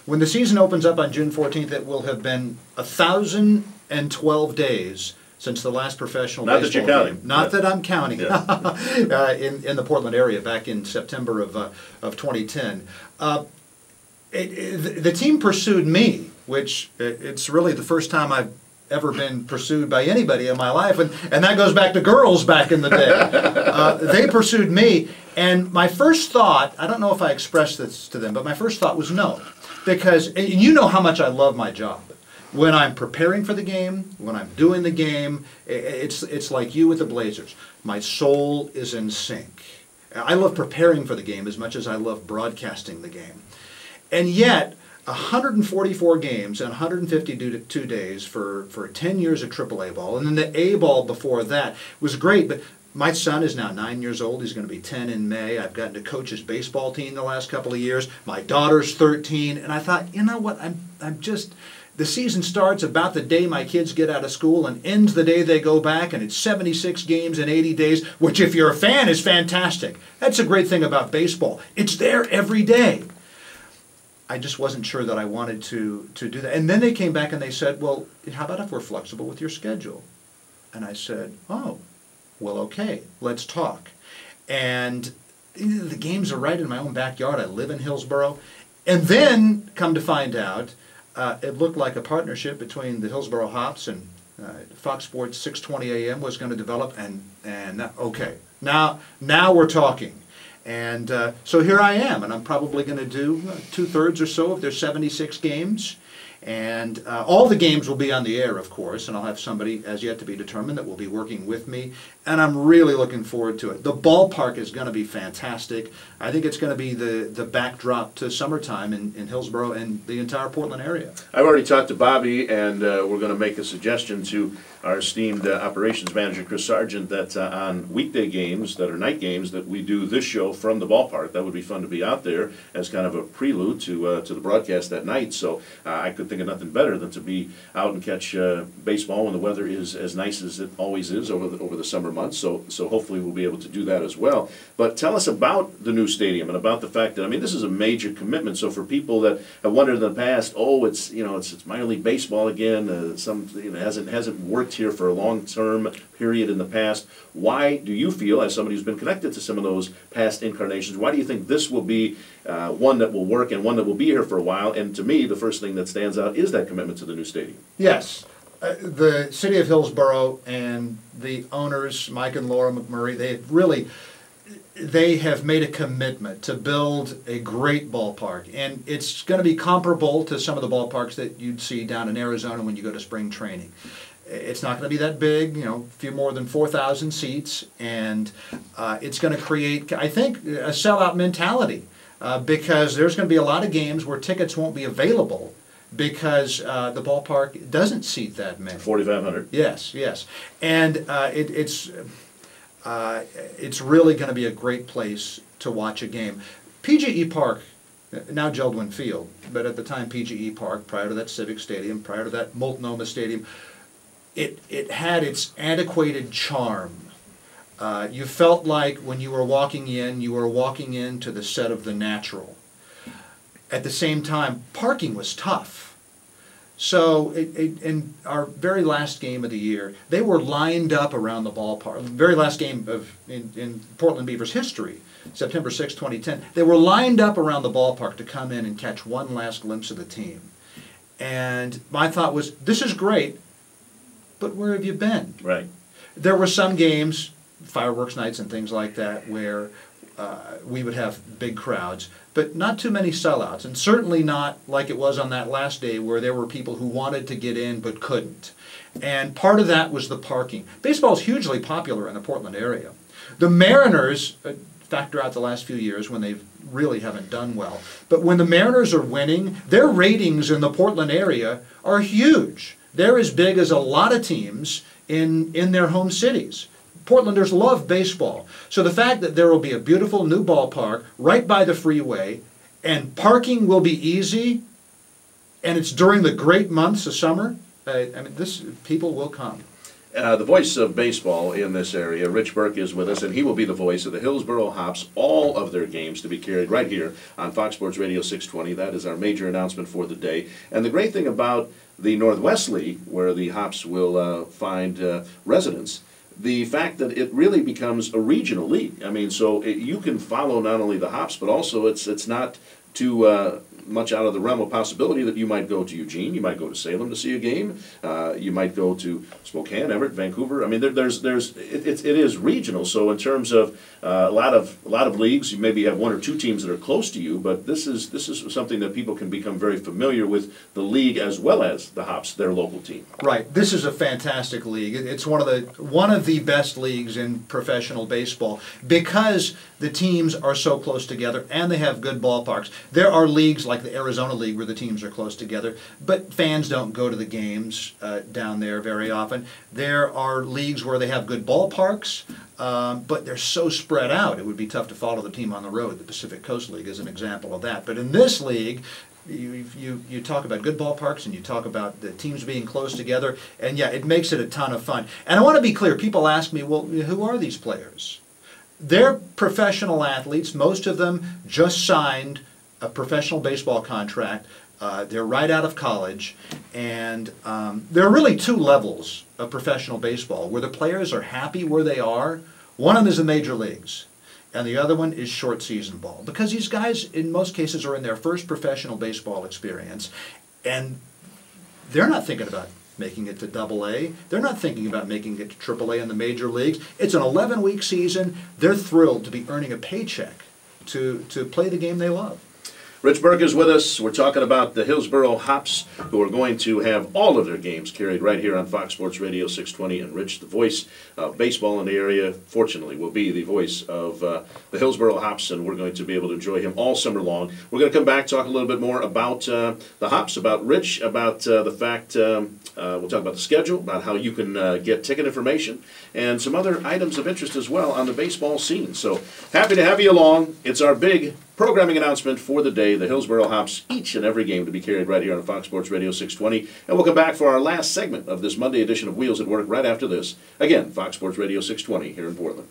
When the season opens up on June 14th, it will have been 1,012 days since the last professional baseball game. Not that you're counting. Not that I'm counting. Yes. In the Portland area back in September of 2010. The team pursued me, which it's really the first time I've ever been pursued by anybody in my life, and that goes back to girls back in the day. They pursued me, and my first thought, I don't know if I expressed this to them, but my first thought was no, because you know how much I love my job. When I'm preparing for the game, when I'm doing the game, it's like you with the Blazers. My soul is in sync. I love preparing for the game as much as I love broadcasting the game. And yet, 144 games and 152 days for 10 years of AAA ball, and then the A ball before that was great, but my son is now 9 years old. He's going to be 10 in May. I've gotten to coach his baseball team the last couple of years. My daughter's 13, and I thought, you know what, I'm just... The season starts about the day my kids get out of school and ends the day they go back, and it's 76 games in 80 days, which if you're a fan is fantastic. That's a great thing about baseball. It's there every day. I just wasn't sure that I wanted to do that. And then they came back and they said, well, how about if we're flexible with your schedule? And I said, oh, well, okay, let's talk. And the games are right in my own backyard. I live in Hillsboro. And then, come to find out, it looked like a partnership between the Hillsboro Hops and Fox Sports 620 AM was going to develop, and okay, now we're talking. And so here I am, and I'm probably going to do 2/3 or so of their 76 games. And all the games will be on the air, of course, and I'll have somebody, as yet to be determined, that will be working with me. And I'm really looking forward to it. The ballpark is going to be fantastic. I think it's going to be the backdrop to summertime in Hillsboro and the entire Portland area. I've already talked to Bobby, and we're going to make a suggestion to our esteemed operations manager, Chris Sargent, that on weekday games that are night games, that we do this show from the ballpark. That would be fun to be out there as kind of a prelude to the broadcast that night. So I could think of nothing better than to be out and catch baseball when the weather is as nice as it always is over the summer months. So hopefully we'll be able to do that as well. But tell us about the new stadium and about the fact that, I mean, this is a major commitment. So for people that have wondered in the past, oh, it's minor league baseball again. Hasn't worked here for a long-term period in the past. Why do you feel, as somebody who's been connected to some of those past incarnations, why do you think this will be one that will work and one that will be here for a while? And to me, the first thing that stands out is that commitment to the new stadium. Yes. The city of Hillsboro and the owners, Mike and Laura McMurray, they have made a commitment to build a great ballpark, and it's going to be comparable to some of the ballparks that you'd see down in Arizona when you go to spring training. It's not going to be that big, a few more than 4,000 seats, and it's going to create, I think, a sellout mentality because there's going to be a lot of games where tickets won't be available because the ballpark doesn't seat that many. 4,500. Yes, and it's really going to be a great place to watch a game. PGE Park, now Geldwin Field, but at the time PGE Park, prior to that Civic Stadium, prior to that Multnomah Stadium, it had its antiquated charm. You felt like when you were walking into the set of The Natural. At the same time, parking was tough. So in our very last game of the year, they were lined up around the ballpark. The very last game in Portland Beavers history, September 6, 2010, they were lined up around the ballpark to come in and catch one last glimpse of the team. And my thought was, this is great, but where have you been? Right. There were some games, fireworks nights and things like that, where we would have big crowds, but not too many sellouts, and certainly not like it was on that last day where there were people who wanted to get in but couldn't. And part of that was the parking. Baseball is hugely popular in the Portland area. The Mariners factor out the last few years when they really haven't done well, but when the Mariners are winning, their ratings in the Portland area are huge. They're as big as a lot of teams in their home cities. Portlanders love baseball. So the fact that there will be a beautiful new ballpark right by the freeway, and parking will be easy, and it's during the great months of summer, people will come. The voice of baseball in this area, Rich Burk, is with us, and he will be the voice of the Hillsboro Hops, all of their games to be carried right here on Fox Sports Radio 620. That is our major announcement for the day. And the great thing about the Northwest League, where the Hops will find residents, the fact that it really becomes a regional league. I mean, so you can follow not only the Hops, but also it's not too much out of the realm of possibility that you might go to Eugene, you might go to Salem to see a game, you might go to Spokane, Everett, Vancouver. I mean, it is regional. So in terms of a lot of leagues, you maybe have one or two teams that are close to you, but this is something that people can become very familiar with the league as well as the Hops, their local team. Right. This is a fantastic league. It's one of the best leagues in professional baseball because the teams are so close together and they have good ballparks. There are leagues like the Arizona League where the teams are close together, but fans don't go to the games down there very often. There are leagues where they have good ballparks, but they're so spread out it would be tough to follow the team on the road. The Pacific Coast League is an example of that. But in this league, you talk about good ballparks and you talk about the teams being close together, and yeah, it makes it a ton of fun. And I want to be clear, people ask me, well, who are these players? They're professional athletes. Most of them just signed a professional baseball contract. They're right out of college, and there are really two levels of professional baseball where the players are happy where they are. One of them is the major leagues, and the other one is short season ball, because these guys in most cases are in their first professional baseball experience, and they're not thinking about making it to Double-A. They're not thinking about making it to Triple-A in the major leagues. It's an 11-week season. They're thrilled to be earning a paycheck to play the game they love. Rich Burk is with us. We're talking about the Hillsboro Hops, who are going to have all of their games carried right here on Fox Sports Radio 620. And Rich, the voice of baseball in the area, fortunately, will be the voice of the Hillsboro Hops, and we're going to be able to enjoy him all summer long. We're going to come back, talk a little bit more about the Hops, about Rich, about the fact, we'll talk about the schedule, about how you can get ticket information, and some other items of interest as well on the baseball scene. So happy to have you along. It's our big programming announcement for the day, the Hillsboro Hops, each and every game to be carried right here on Fox Sports Radio 620. And we'll come back for our last segment of this Monday edition of Wheels at Work right after this. Again, Fox Sports Radio 620 here in Portland.